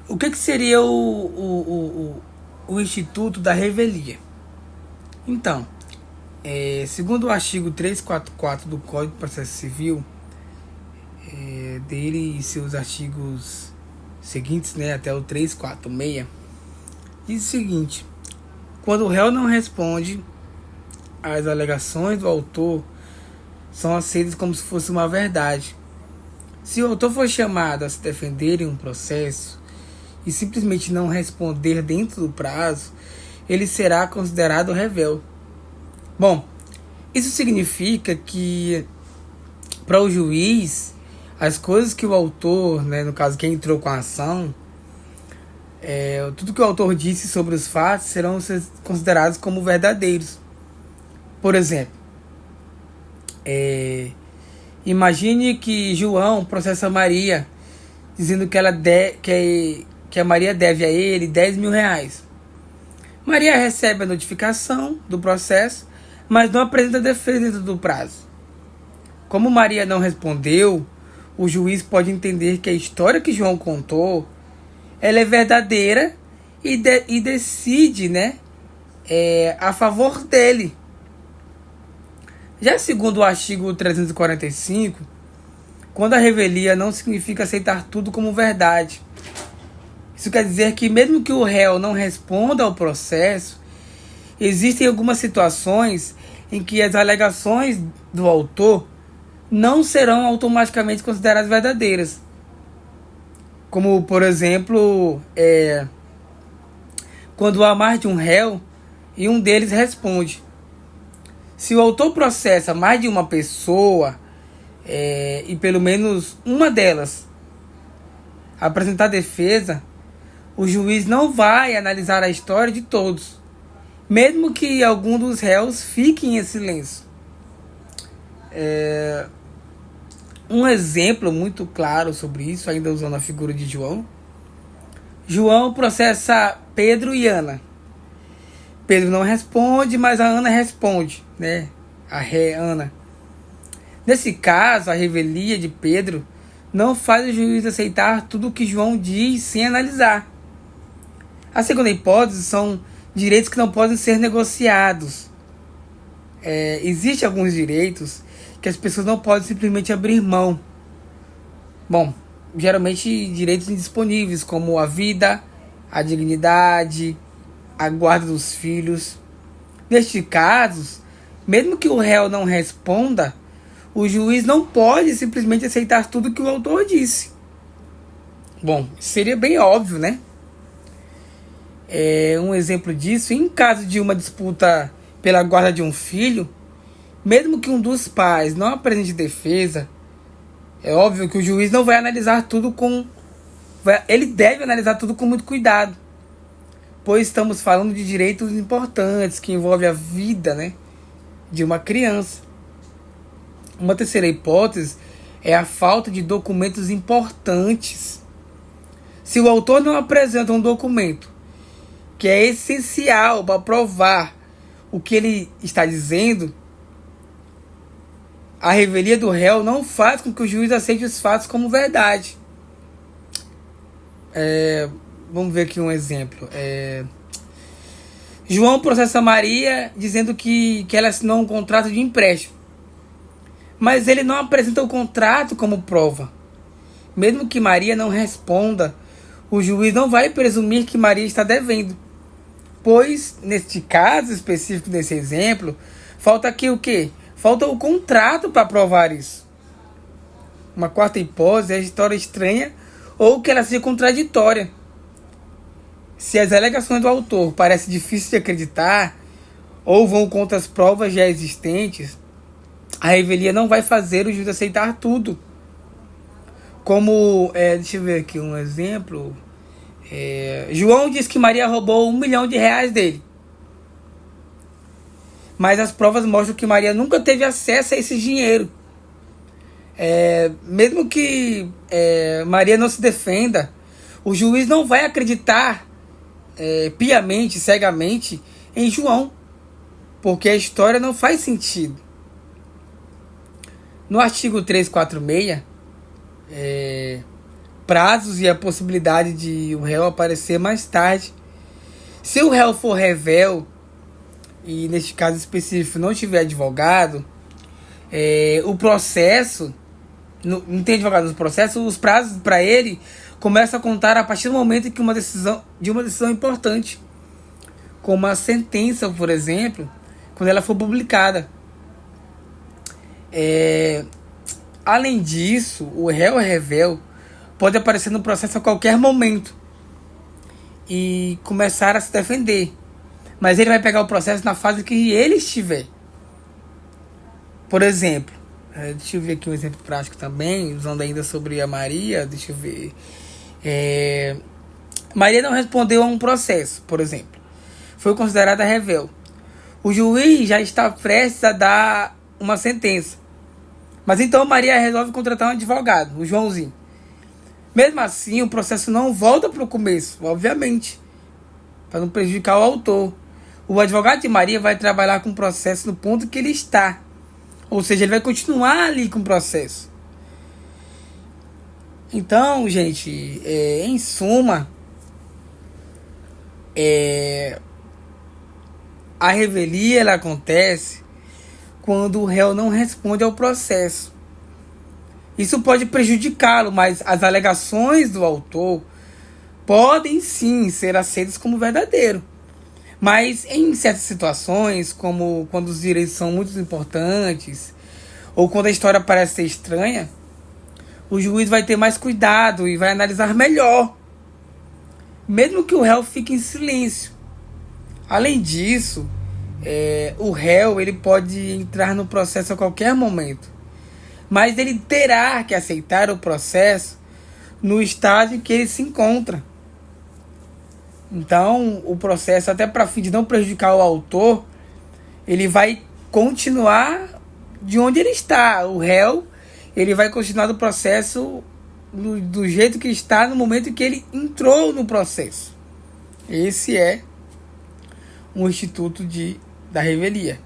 O que seria o Instituto da Revelia? Então, segundo o artigo 344 do Código de Processo Civil, dele e seus artigos seguintes, né, até o 346, diz o seguinte: quando o réu não responde, as alegações do autor são aceitas como se fosse uma verdade. Se o autor for chamado a se defender em um processo e simplesmente não responder dentro do prazo, ele será considerado réu. Bom, isso significa que para o juiz, as coisas que o autor, né, no caso quem entrou com a ação, tudo que o autor disse sobre os fatos serão considerados como verdadeiros. Por exemplo, imagine que João processa Maria, dizendo que que a Maria deve a ele 10 mil reais. Maria recebe a notificação do processo, mas não apresenta defesa dentro do prazo. Como Maria não respondeu, o juiz pode entender que a história que João contou ela é verdadeira e decide, né, a favor dele. Já segundo o artigo 345, quando a revelia não significa aceitar tudo como verdade. Isso quer dizer que mesmo que o réu não responda ao processo, existem algumas situações em que as alegações do autor não serão automaticamente consideradas verdadeiras. Como, por exemplo, quando há mais de um réu e um deles responde. Se o autor processa mais de uma pessoa e pelo menos uma delas apresentar defesa, o juiz não vai analisar a história de todos, mesmo que algum dos réus fique em silêncio. Um exemplo muito claro sobre isso, ainda usando a figura de João. João processa Pedro e Ana. Pedro não responde, mas a Ana responde, né? A ré Ana. Nesse caso, a revelia de Pedro não faz o juiz aceitar tudo o que João diz sem analisar. A segunda hipótese são direitos que não podem ser negociados. Existem alguns direitos que as pessoas não podem simplesmente abrir mão. Bom, geralmente direitos indisponíveis, como a vida, a dignidade, a guarda dos filhos. Nestes casos, mesmo que o réu não responda, o juiz não pode simplesmente aceitar tudo que o autor disse. Bom, seria bem óbvio, né? Um exemplo disso, em caso de uma disputa pela guarda de um filho, mesmo que um dos pais não apresente defesa, é óbvio que o juiz não vai analisar tudo ele deve analisar tudo com muito cuidado, pois estamos falando de direitos importantes que envolvem a vida, né, de uma criança. Uma terceira hipótese é a falta de documentos importantes. Se o autor não apresenta um documento que é essencial para provar o que ele está dizendo, a revelia do réu não faz com que o juiz aceite os fatos como verdade. Vamos ver aqui um exemplo. João processa Maria dizendo que ela assinou um contrato de empréstimo, mas ele não apresenta o contrato como prova. Mesmo que Maria não responda, o juiz não vai presumir que Maria está devendo, pois, neste caso específico desse exemplo, falta aqui o quê? Falta o contrato para provar isso. Uma quarta hipótese é a história estranha ou que ela seja contraditória. Se as alegações do autor parecem difíceis de acreditar ou vão contra as provas já existentes, a revelia não vai fazer o juiz aceitar tudo. Como, deixa eu ver aqui um exemplo. João diz que Maria roubou R$1 milhão dele. Mas as provas mostram que Maria nunca teve acesso a esse dinheiro. Mesmo que Maria não se defenda, o juiz não vai acreditar piamente, cegamente em João, porque a história não faz sentido. No artigo 346, prazos e a possibilidade de o réu aparecer mais tarde. Se o réu for revel, e neste caso específico não tiver advogado, o processo, não tem advogado no processo, os prazos para ele começam a contar a partir do momento em que uma decisão importante, como a sentença, por exemplo, quando ela for publicada. Além disso, o réu revel pode aparecer no processo a qualquer momento e começar a se defender. Mas ele vai pegar o processo na fase que ele estiver. Por exemplo, deixa eu ver aqui um exemplo prático também, usando ainda sobre a Maria, deixa eu ver. Maria não respondeu a um processo, por exemplo. Foi considerada revel. O juiz já está prestes a dar uma sentença. Mas então Maria resolve contratar um advogado, o Joãozinho. Mesmo assim, o processo não volta para o começo, obviamente, para não prejudicar o autor. O advogado de Maria vai trabalhar com o processo no ponto que ele está. Ou seja, ele vai continuar ali com o processo. Então, gente, em suma, a revelia ela acontece quando o réu não responde ao processo. Isso pode prejudicá-lo, mas as alegações do autor podem sim ser aceitas como verdadeiro. Mas em certas situações, como quando os direitos são muito importantes, ou quando a história parece ser estranha, o juiz vai ter mais cuidado e vai analisar melhor, mesmo que o réu fique em silêncio. Além disso, o réu ele pode entrar no processo a qualquer momento, mas ele terá que aceitar o processo no estágio que ele se encontra. Então, o processo, até para fim de não prejudicar o autor, ele vai continuar de onde ele está. O réu, ele vai continuar no processo do jeito que está no momento em que ele entrou no processo. Esse é um instituto da revelia.